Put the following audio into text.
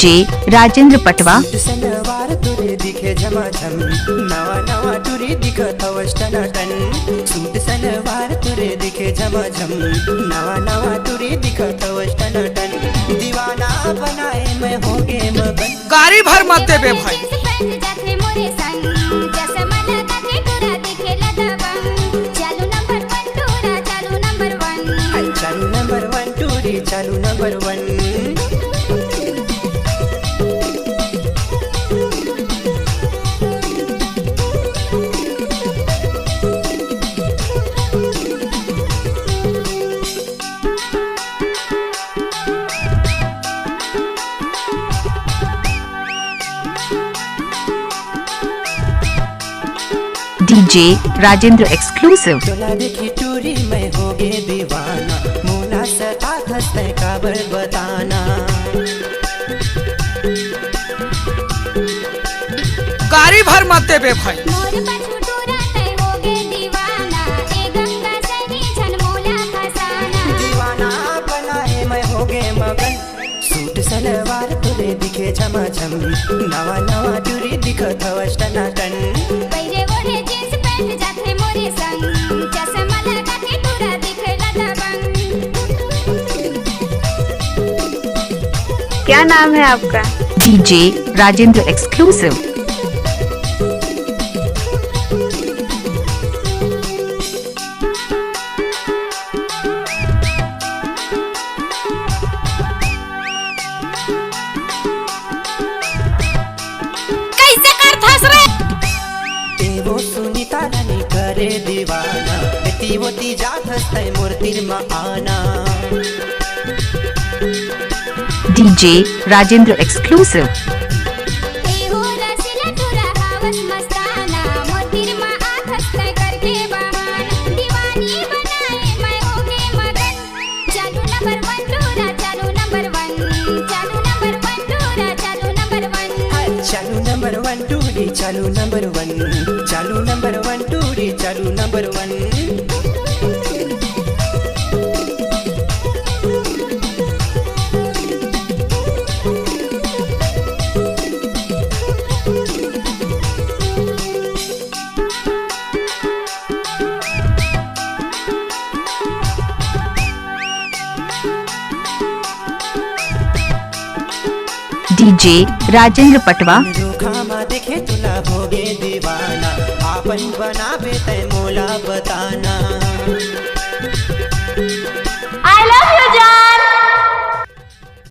DJ Rajendra पटवा। सनवार तुरे दिखे झमाझम, नवा नवा तुरे दिखत टनाटन। सूट सनवार तुरे दिखे झमाझम, नवा नवा तुरे दिखत टनाटन। दीवाना बनाए मैं होगे मगन। गाड़ी भर मत देबे भाई। चालू नंबर वन टूरी, चालू number one. DJ Rajendra exclusive. तोला देखी टूरी मैं होगे दीवाना, मोला सता हंसते काबर बताना। गाड़ी भर मत देबे भाई। दीवाना बनाए मैं होगे मगन। सूट सलवार तुरे दिखे झमाझम, नवा नवा तुरे दिखत टनाटन। क्या नाम है आपका? DJ Rajendra exclusive. कैसे कर फंस रे? वो सुनीता रानी करे दीवाना, बेटी वोती जात हंसते मूर्तिर में आना। DJ Rajendra exclusive. चालू नंबर वन टूरी, चालू नंबर वन। चालू नंबर वन टूरी, चालू नंबर वन। डीजे राजेंद्र पटवा। खामा देखे तुला होगे दीवाना, आपन बनावे तै मोला बताना।